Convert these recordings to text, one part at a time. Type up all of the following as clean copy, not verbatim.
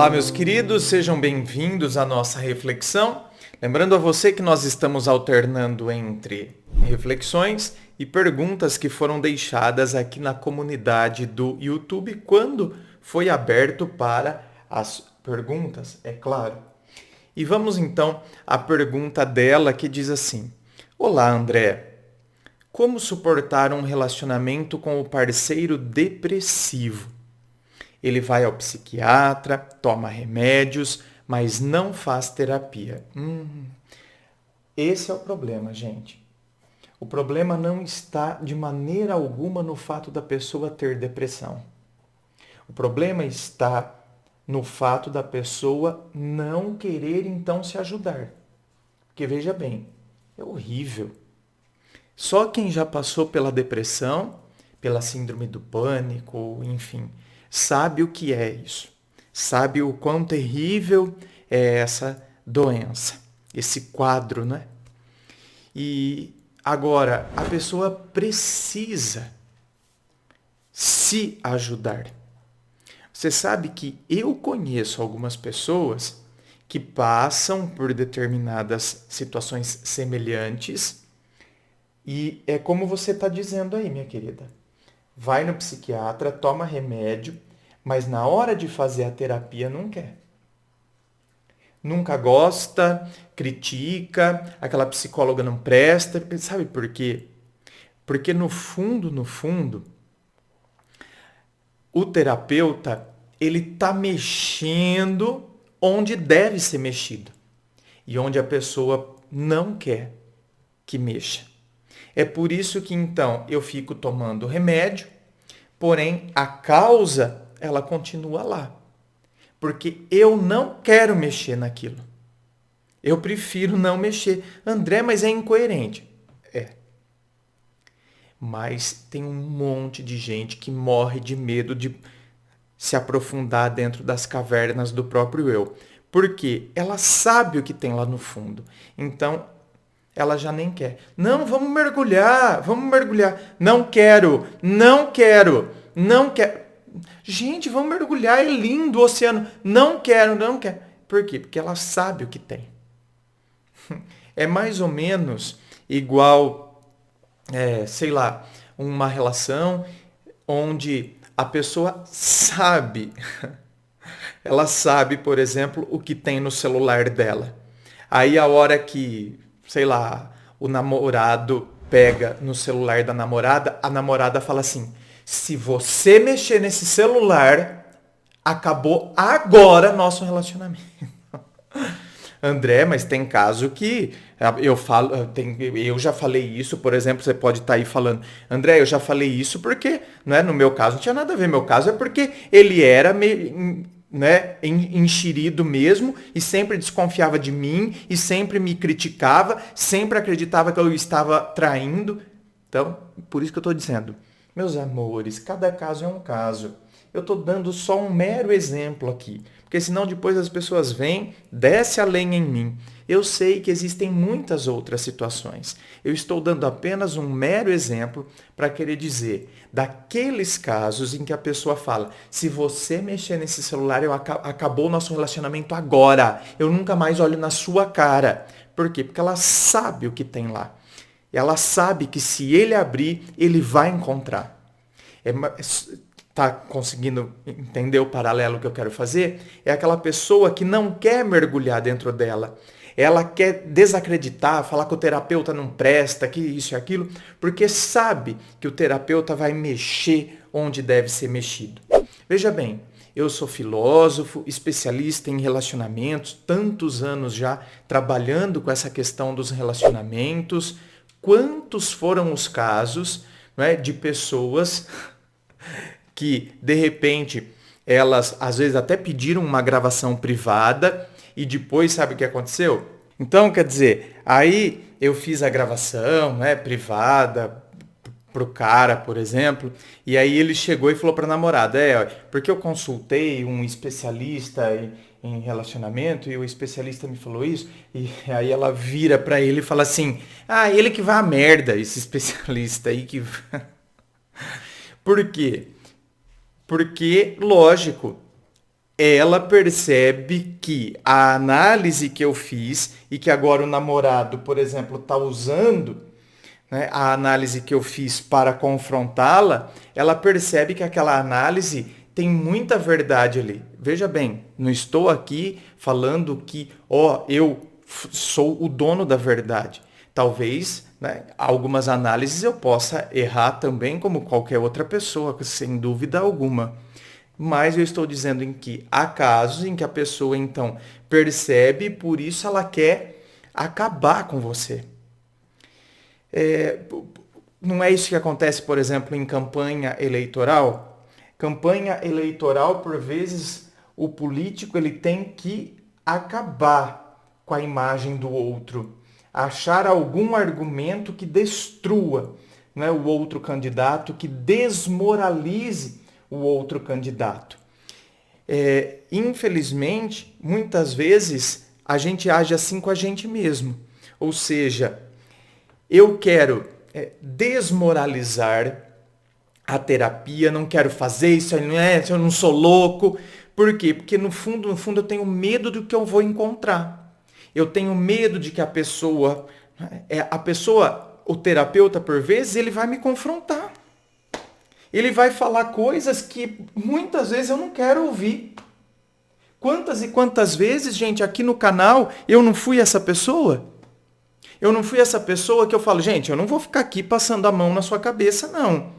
Olá, meus queridos, sejam bem-vindos à nossa reflexão. Lembrando a você que nós estamos alternando entre reflexões e perguntas que foram deixadas aqui na comunidade do YouTube quando foi aberto para as perguntas, é claro. E vamos então à pergunta dela que diz assim: Olá, André. Como suportar um relacionamento com o parceiro depressivo? Ele vai ao psiquiatra, toma remédios, mas não faz terapia. Esse é o problema, gente. O problema não está de maneira alguma no fato da pessoa ter depressão. O problema está no fato da pessoa não querer então se ajudar. Porque veja bem, é horrível. Só quem já passou pela depressão, pela síndrome do pânico, enfim, sabe o que é isso. Sabe o quão terrível é essa doença, esse quadro, né? E agora, a pessoa precisa se ajudar. Você sabe que eu conheço algumas pessoas que passam por determinadas situações semelhantes e é como você está dizendo aí, minha querida. Vai no psiquiatra, toma remédio, mas na hora de fazer a terapia não quer. Nunca gosta, critica, aquela psicóloga não presta. Sabe por quê? Porque no fundo, o terapeuta, ele está mexendo onde deve ser mexido. E onde a pessoa não quer que mexa. É por isso que então eu fico tomando remédio, porém a causa ela continua lá. Porque eu não quero mexer naquilo. Eu prefiro não mexer. André, mas é incoerente. É. Mas tem um monte de gente que morre de medo de se aprofundar dentro das cavernas do próprio eu. Porque ela sabe o que tem lá no fundo. Então, ela já nem quer. Não, vamos mergulhar, vamos mergulhar. Não quero, não quero, não quero. Gente, vamos mergulhar, é lindo o oceano. Não quero, não quero. Por quê? Porque ela sabe o que tem. É mais ou menos igual, sei lá, uma relação onde a pessoa sabe, ela sabe, por exemplo, o que tem no celular dela. Aí a hora que, sei lá, o namorado pega no celular da namorada, a namorada fala assim: se você mexer nesse celular, acabou agora nosso relacionamento. André, mas tem caso que eu falo, eu já falei isso, por exemplo, você pode estar aí falando, André, eu já falei isso porque, né, no meu caso não tinha nada a ver, meu caso é porque ele era né, enxerido mesmo e sempre desconfiava de mim e sempre me criticava, sempre acreditava que eu estava traindo. Então, por isso que eu estou dizendo, meus amores, cada caso é um caso. Eu estou dando só um mero exemplo aqui, porque senão depois as pessoas vêm, desce a lenha em mim. Eu sei que existem muitas outras situações. Eu estou dando apenas um mero exemplo para querer dizer daqueles casos em que a pessoa fala: se você mexer nesse celular, acabou o nosso relacionamento agora. Eu nunca mais olho na sua cara. Por quê? Porque ela sabe o que tem lá. Ela sabe que se ele abrir, ele vai encontrar. Tá conseguindo entender o paralelo que eu quero fazer? É aquela pessoa que não quer mergulhar dentro dela. Ela quer desacreditar, falar que o terapeuta não presta, que isso e aquilo, porque sabe que o terapeuta vai mexer onde deve ser mexido. Veja bem, eu sou filósofo, especialista em relacionamentos, tantos anos já trabalhando com essa questão dos relacionamentos. Quantos foram os casos, não é, de pessoas que, de repente, elas às vezes até pediram uma gravação privada e depois sabe o que aconteceu? Então, quer dizer, aí eu fiz a gravação, né, privada pro cara, por exemplo, e aí ele chegou e falou pra namorada, porque eu consultei um especialista em relacionamento e o especialista me falou isso, e aí ela vira pra ele e fala assim: ele que vai a merda, esse especialista aí que... Por quê? Porque, lógico, ela percebe que a análise que eu fiz e que agora o namorado, por exemplo, está usando, né, a análise que eu fiz para confrontá-la, ela percebe que aquela análise tem muita verdade ali. Veja bem, não estou aqui falando que, eu sou o dono da verdade. Talvez, né, algumas análises eu possa errar também, como qualquer outra pessoa, sem dúvida alguma. Mas eu estou dizendo em que há casos em que a pessoa então percebe e por isso ela quer acabar com você. Não é isso que acontece, por exemplo, em campanha eleitoral? Campanha eleitoral, por vezes, o político ele tem que acabar com a imagem do outro, achar algum argumento que destrua, né, o outro candidato, que desmoralize o outro candidato. Infelizmente, muitas vezes, a gente age assim com a gente mesmo. Ou seja, eu quero desmoralizar a terapia, não quero fazer isso, eu não sou louco. Por quê? Porque no fundo eu tenho medo do que eu vou encontrar. Eu tenho medo de que o terapeuta, por vezes, ele vai me confrontar. Ele vai falar coisas que muitas vezes eu não quero ouvir. Quantas e quantas vezes, gente, aqui no canal, eu não fui essa pessoa? Eu não fui essa pessoa que eu falo, gente, eu não vou ficar aqui passando a mão na sua cabeça, não.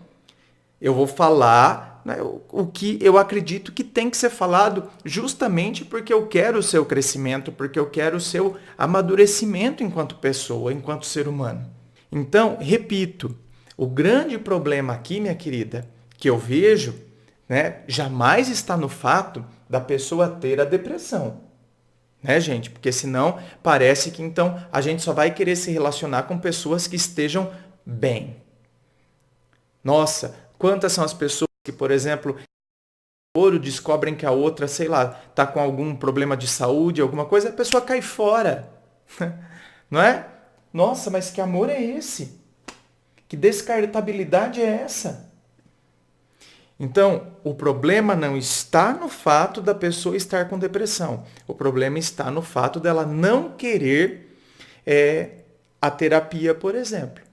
Eu vou falar, né, o que eu acredito que tem que ser falado justamente porque eu quero o seu crescimento, porque eu quero o seu amadurecimento enquanto pessoa, enquanto ser humano. Então, repito, o grande problema aqui, minha querida, que eu vejo, né, jamais está no fato da pessoa ter a depressão. Né, gente? Porque senão parece que então a gente só vai querer se relacionar com pessoas que estejam bem. Nossa, quantas são as pessoas que, por exemplo, descobrem que a outra, sei lá, tá com algum problema de saúde, alguma coisa, a pessoa cai fora. Não é? Nossa, mas que amor é esse? Que descartabilidade é essa? Então, o problema não está no fato da pessoa estar com depressão. O problema está no fato dela não querer a terapia, por exemplo.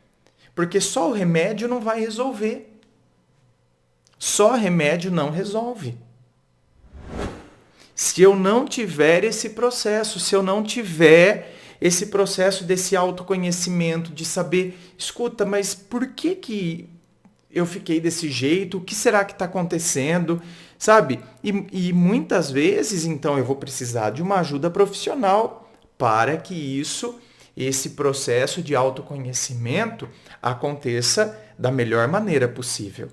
Porque só o remédio não vai resolver. Só remédio não resolve. Se eu não tiver esse processo, se eu não tiver esse processo desse autoconhecimento, de saber, escuta, mas por que eu fiquei desse jeito? O que será que está acontecendo? Sabe? E muitas vezes, então, eu vou precisar de uma ajuda profissional para que esse processo de autoconhecimento aconteça da melhor maneira possível.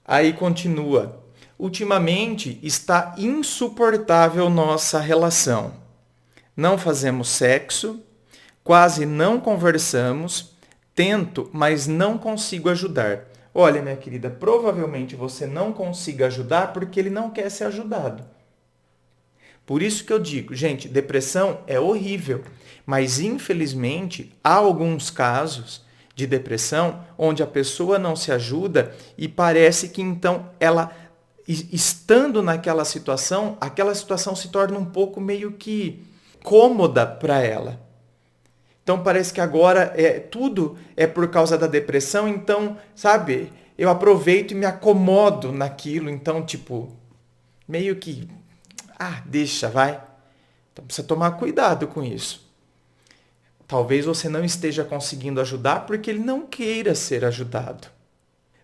Aí continua. Ultimamente está insuportável nossa relação. Não fazemos sexo, quase não conversamos, tento, mas não consigo ajudar. Olha, minha querida, provavelmente você não consiga ajudar porque ele não quer ser ajudado. Por isso que eu digo, gente, depressão é horrível, mas infelizmente há alguns casos de depressão onde a pessoa não se ajuda e parece que então ela, estando aquela situação se torna um pouco meio que cômoda para ela. Então parece que agora tudo é por causa da depressão, então, sabe, eu aproveito e me acomodo naquilo, então, tipo, meio que, deixa, vai. Então precisa tomar cuidado com isso. Talvez você não esteja conseguindo ajudar porque ele não queira ser ajudado.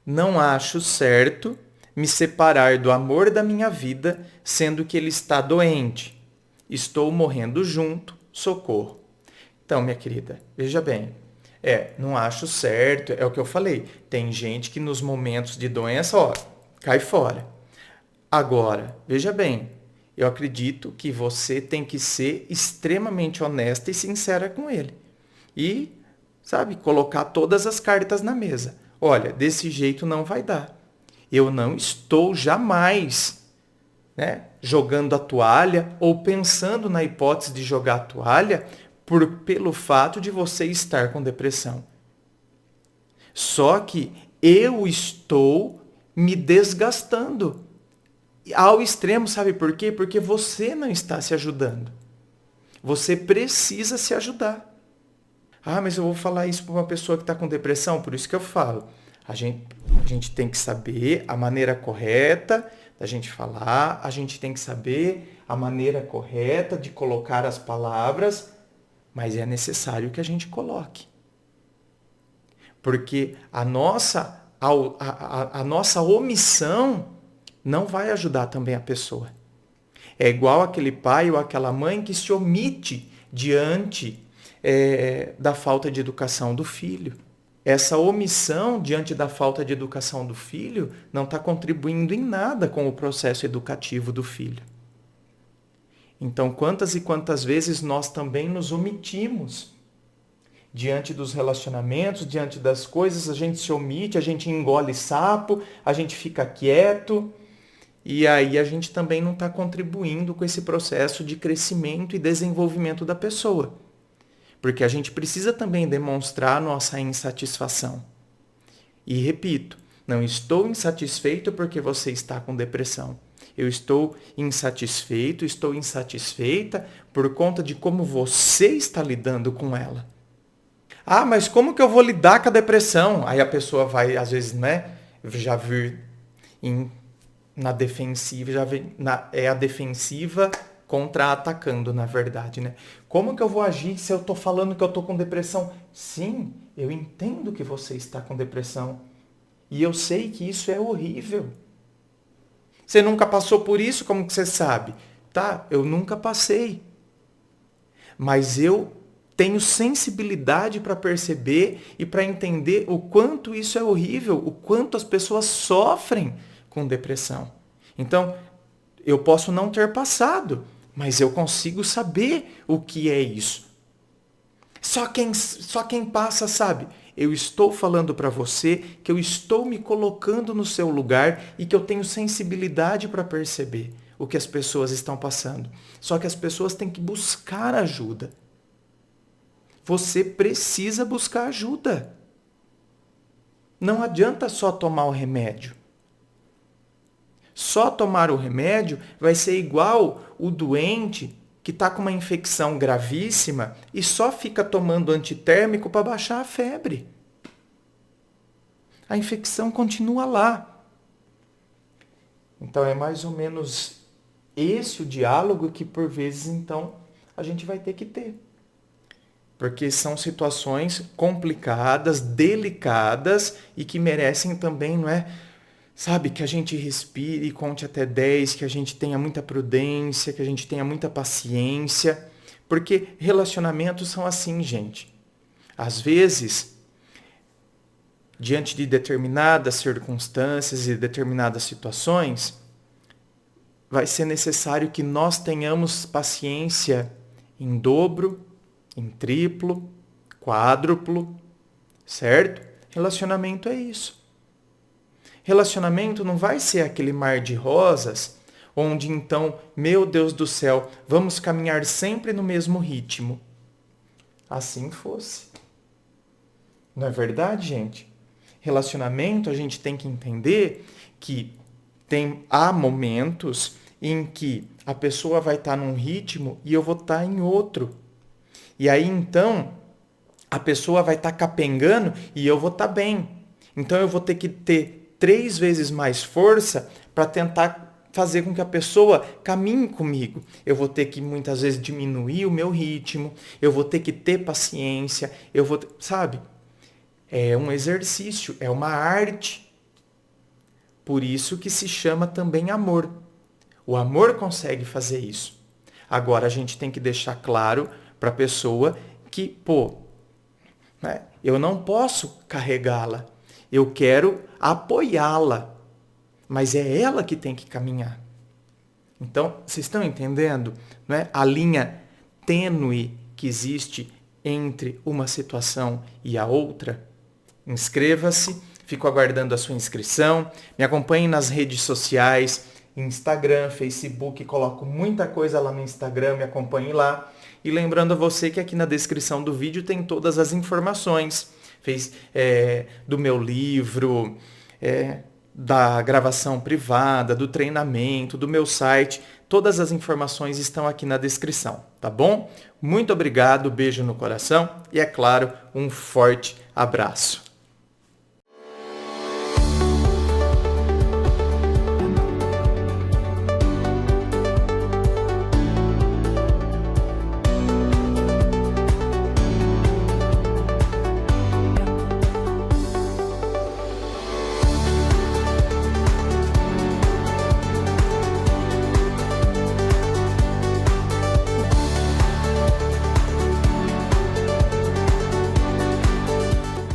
Não acho certo me separar do amor da minha vida, sendo que ele está doente. Estou morrendo junto, socorro. Então, minha querida, veja bem, não acho certo, é o que eu falei. Tem gente que nos momentos de doença, cai fora. Agora, veja bem, eu acredito que você tem que ser extremamente honesta e sincera com ele. E, sabe, colocar todas as cartas na mesa. Olha, desse jeito não vai dar. Eu não estou jamais, né, jogando a toalha ou pensando na hipótese de jogar a toalha pelo fato de você estar com depressão. Só que eu estou me desgastando. ao extremo, sabe por quê? Porque você não está se ajudando. Você precisa se ajudar. Ah, mas eu vou falar isso para uma pessoa que está com depressão, por isso que eu falo. A gente tem que saber a maneira correta da gente falar, a gente tem que saber a maneira correta de colocar as palavras, mas é necessário que a gente coloque. Porque a nossa omissão não vai ajudar também a pessoa. É igual aquele pai ou aquela mãe que se omite diante da falta de educação do filho. Essa omissão diante da falta de educação do filho não está contribuindo em nada com o processo educativo do filho. Então, quantas e quantas vezes nós também nos omitimos diante dos relacionamentos, diante das coisas, a gente se omite, a gente engole sapo, a gente fica quieto, e aí a gente também não está contribuindo com esse processo de crescimento e desenvolvimento da pessoa. Porque a gente precisa também demonstrar nossa insatisfação. E repito, não estou insatisfeito porque você está com depressão. Eu estou insatisfeito, estou insatisfeita por conta de como você está lidando com ela. Ah, mas como que eu vou lidar com a depressão? Aí a pessoa vai, às vezes, já vir na defensiva, é a defensiva contra-atacando, na verdade, né? Como que eu vou agir se eu estou falando que eu estou com depressão? Sim, eu entendo que você está com depressão. E eu sei que isso é horrível. Você nunca passou por isso? Como que você sabe? Tá, eu nunca passei. Mas eu tenho sensibilidade para perceber e para entender o quanto isso é horrível, o quanto as pessoas sofrem com depressão. Então, eu posso não ter passado, mas eu consigo saber o que é isso. Só quem passa sabe. Eu estou falando para você que eu estou me colocando no seu lugar e que eu tenho sensibilidade para perceber o que as pessoas estão passando. Só que as pessoas têm que buscar ajuda. Você precisa buscar ajuda. Não adianta só tomar o remédio. Só tomar o remédio vai ser igual o doente que está com uma infecção gravíssima e só fica tomando antitérmico para baixar a febre. A infecção continua lá. Então é mais ou menos esse o diálogo que por vezes então a gente vai ter que ter. Porque são situações complicadas, delicadas e que merecem também, sabe, que a gente respire e conte até 10, que a gente tenha muita prudência, que a gente tenha muita paciência. Porque relacionamentos são assim, gente. Às vezes, diante de determinadas circunstâncias e determinadas situações, vai ser necessário que nós tenhamos paciência em dobro, em triplo, quádruplo, certo? Relacionamento é isso. Relacionamento não vai ser aquele mar de rosas, onde então, meu Deus do céu, vamos caminhar sempre no mesmo ritmo. Assim fosse. Não é verdade, gente? Relacionamento, a gente tem que entender que há momentos em que a pessoa vai estar num ritmo e eu vou estar em outro. E aí, então, a pessoa vai estar capengando e eu vou estar bem. Então, eu vou ter que ter 3 vezes mais força para tentar fazer com que a pessoa caminhe comigo. Eu vou ter que, muitas vezes, diminuir o meu ritmo. Eu vou ter que ter paciência. Sabe? É um exercício, é uma arte. Por isso que se chama também amor. O amor consegue fazer isso. Agora, a gente tem que deixar claro para a pessoa que, eu não posso carregá-la. Eu quero apoiá-la. Mas é ela que tem que caminhar. Então, vocês estão entendendo, a linha tênue que existe entre uma situação e a outra? Inscreva-se, fico aguardando a sua inscrição. Me acompanhe nas redes sociais, Instagram, Facebook, coloco muita coisa lá no Instagram, me acompanhe lá. E lembrando a você que aqui na descrição do vídeo tem todas as informações do meu livro, da gravação privada, do treinamento, do meu site. Todas as informações estão aqui na descrição, tá bom? Muito obrigado, beijo no coração e, é claro, um forte abraço.